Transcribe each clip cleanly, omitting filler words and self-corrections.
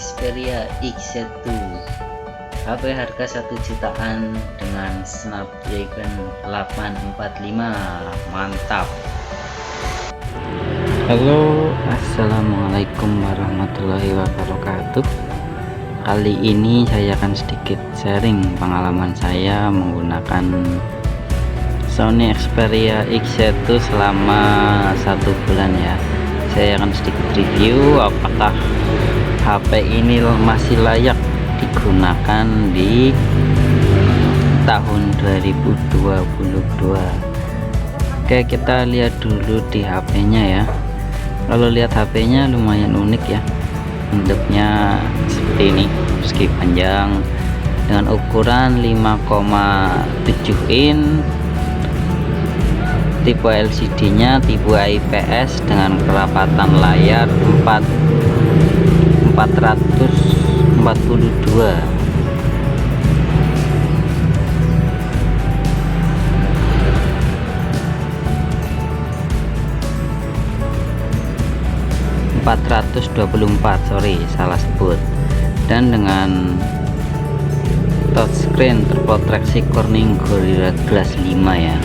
Xperia X1, HP harga 1 jutaan dengan Snapdragon 845. Mantap. Halo, assalamualaikum warahmatullahi wabarakatuh. Kali ini saya akan sedikit sharing pengalaman saya menggunakan Sony Xperia X1 selama 1 bulan ya. Saya akan sedikit review apakah HP ini masih layak digunakan di tahun 2022. Oke, kita lihat dulu di HP-nya ya. Kalau lihat HP-nya lumayan unik ya, bentuknya seperti ini, meski panjang dengan ukuran 5,7 in, tipe LCD-nya tipe IPS dengan kerapatan layar 442. Sorry, salah sebut. Dan dengan touchscreen terproteksi Corning Gorilla Glass 5 ya.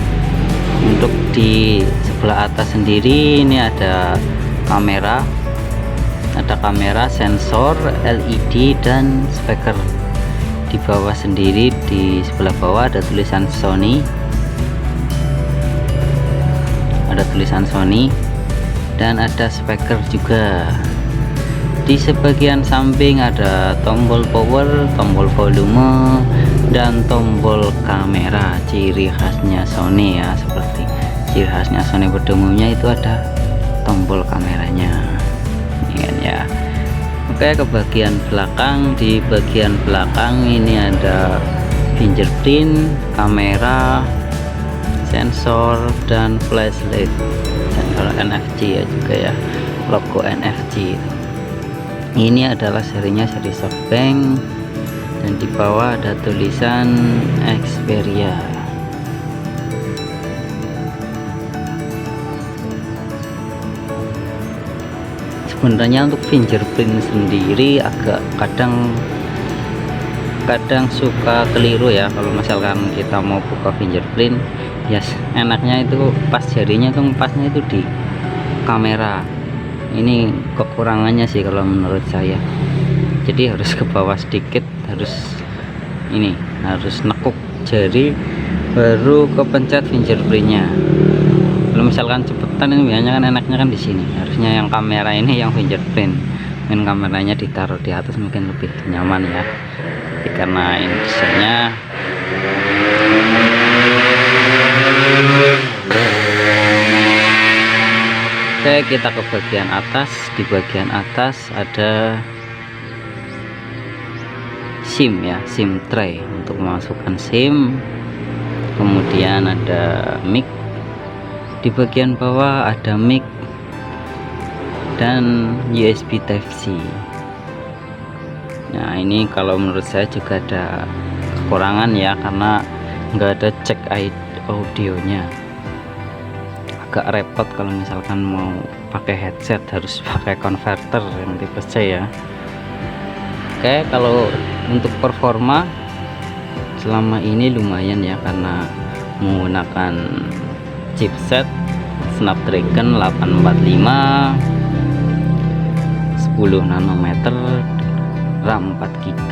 Untuk di sebelah atas sendiri ini ada kamera, sensor, LED, dan speaker. Di bawah sendiri, di sebelah bawah ada tulisan Sony, dan ada speaker juga. Di sebagian samping ada tombol power, tombol volume, dan tombol kamera. Ciri khasnya Sony ya, seperti ciri khasnya Sony pada umumnya itu ada tombol kameranya, ya. Oke, ke bagian belakang. Di bagian belakang ini ada fingerprint, kamera, sensor, dan flashlight, sensor NFC ya juga ya, logo NFC. Ini adalah serinya, seri SoftBank, dan di bawah ada tulisan Xperia. Sebenarnya untuk fingerprint sendiri agak kadang suka keliru ya. Kalau misalkan kita mau buka fingerprint ya, enaknya itu pas jarinya tuh pasnya itu di kamera. Ini kekurangannya sih kalau menurut saya, jadi harus ke bawah sedikit, harus nekuk jari baru kepencet fingerprintnya. Kalau misalkan cepetan ini biasanya kan enaknya kan di sini, harusnya yang kamera ini yang fingerprint, mungkin kameranya ditaruh di atas mungkin lebih nyaman ya. Jadi karena ini desainnya oke, kita ke bagian atas. Di bagian atas ada SIM ya, SIM tray untuk memasukkan SIM. Kemudian ada mic. Di bagian bawah ada mic dan USB Type-C. Nah, ini kalau menurut saya juga ada kekurangan ya, karena nggak ada cek audionya. Agak repot kalau misalkan mau pakai headset, harus pakai konverter yang tipe C ya. Oke, kalau untuk performa selama ini lumayan ya, karena menggunakan chipset Snapdragon 845, 10 nanometer, RAM 4GB,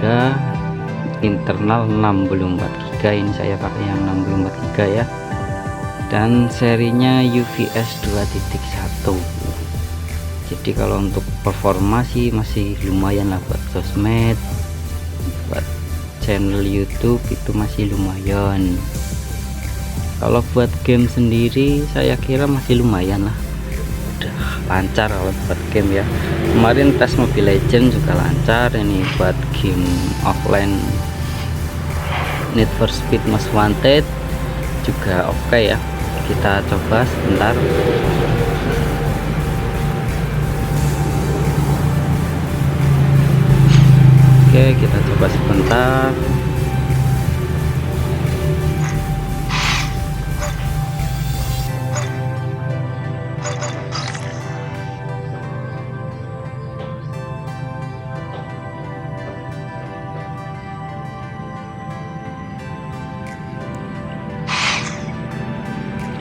internal 64GB. Ini saya pakai yang 64GB ya, dan serinya UFS 2.1. jadi kalau untuk performa sih masih lumayan lah, buat sosmed, buat channel YouTube itu masih lumayan. Kalau buat game sendiri saya kira masih lumayan lah, udah lancar kalau buat game ya. Kemarin tes Mobile Legends juga lancar. Ini buat game offline Need for Speed Most Wanted juga oke ya. Kita coba sebentar. Oke, kita coba sebentar.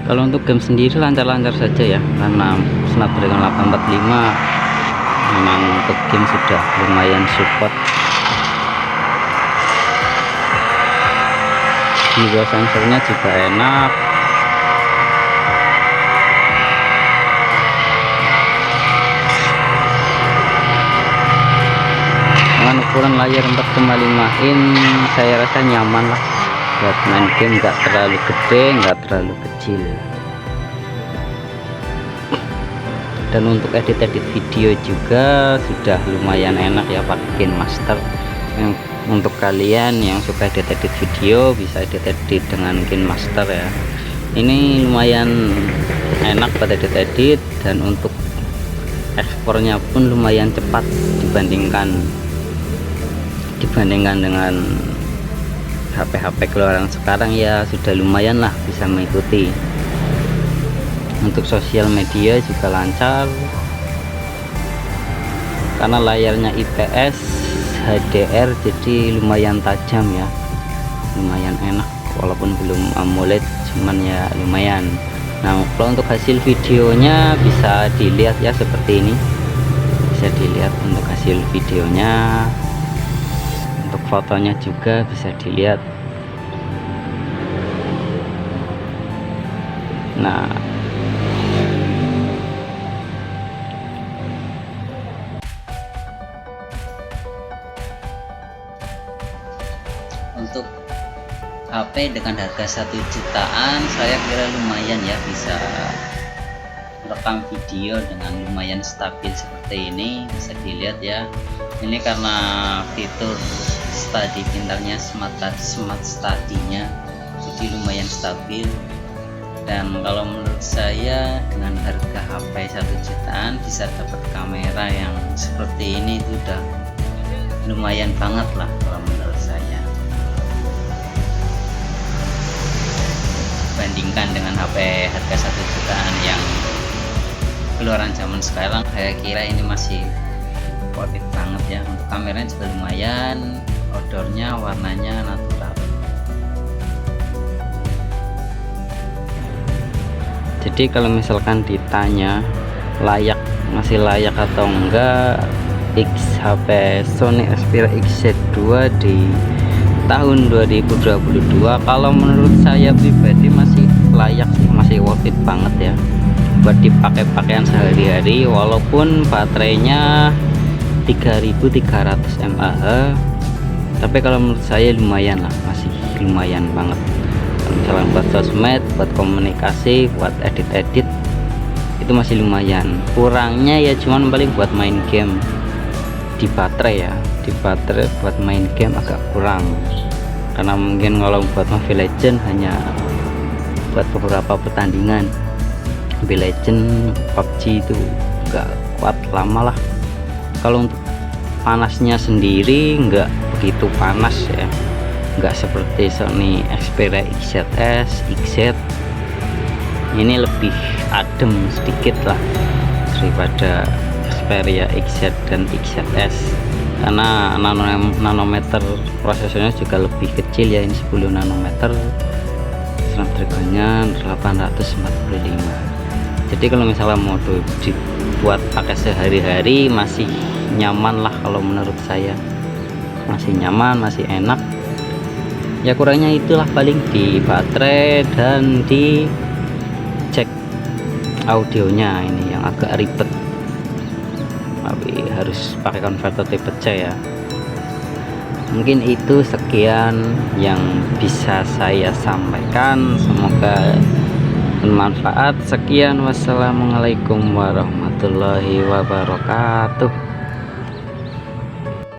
Kalau untuk game sendiri lancar-lancar saja ya, karena Snapdragon 845 memang untuk game sudah lumayan support. Jiwa sensornya juga enak. Dengan ukuran layar 4,5 in saya rasa nyaman lah buat main game, nggak terlalu gede nggak terlalu kecil. Dan untuk edit-edit video juga sudah lumayan enak ya pakai KineMaster. Untuk kalian yang suka edit-edit video bisa edit-edit dengan KineMaster ya. Ini lumayan enak buat edit-edit, dan untuk ekspornya pun lumayan cepat dibandingkan dengan HP-HP keluaran sekarang ya, sudah lumayan lah bisa mengikuti. Untuk sosial media juga lancar karena layarnya IPS HDR, jadi lumayan tajam ya, lumayan enak walaupun belum AMOLED, cuman ya lumayan. Nah, kalau untuk hasil videonya bisa dilihat ya seperti ini, bisa dilihat untuk hasil videonya. Untuk fotonya juga bisa dilihat. Nah, untuk HP dengan harga 1 jutaan saya kira lumayan ya, bisa rekam video dengan lumayan stabil seperti ini. Bisa dilihat ya, ini karena fitur study pintarnya smart study-nya, jadi lumayan stabil. Dan kalau menurut saya dengan harga HP 1 jutaan bisa dapat kamera yang seperti ini itu udah lumayan banget lah kalau menurut saya, bandingkan dengan HP harga 1 jutaan yang keluaran zaman sekarang. Saya kira ini masih worth it banget ya. Untuk kameranya juga lumayan, outdoornya warnanya natural. Jadi kalau misalkan ditanya masih layak atau enggak HP Sony Xperia XZ2 di tahun 2022, kalau menurut saya pribadi masih layak sih, masih worth it banget ya buat dipakai pakaian sehari-hari, walaupun baterainya 3300 mAh, tapi kalau menurut saya lumayan lah, masih lumayan banget. Kalau misalnya buat sosmed, buat komunikasi, buat edit-edit itu masih lumayan. Kurangnya ya cuman paling buat main game di baterai ya, di baterai buat main game agak kurang, karena mungkin kalau buat Mobile Legend hanya buat beberapa pertandingan. Mobile Legend, PUBG itu enggak kuat lama lah. Kalau untuk panasnya sendiri enggak begitu panas ya, enggak seperti Sony Xperia XZS, XZ. Ini lebih adem sedikit lah daripada Xperia XZ dan XZS, karena nanometer prosesornya juga lebih kecil ya, ini 10 nanometer, Snapdragon-nya 845. Jadi kalau misalnya mau dibuat pakai sehari-hari masih nyaman lah, kalau menurut saya masih nyaman, masih enak ya. Kurangnya itulah paling di baterai dan di cek audionya, ini yang agak ribet, tapi harus pakai konverter tipe C ya. Mungkin itu sekian yang bisa saya sampaikan, semoga bermanfaat. Sekian, wassalamualaikum warahmatullahi wabarakatuh.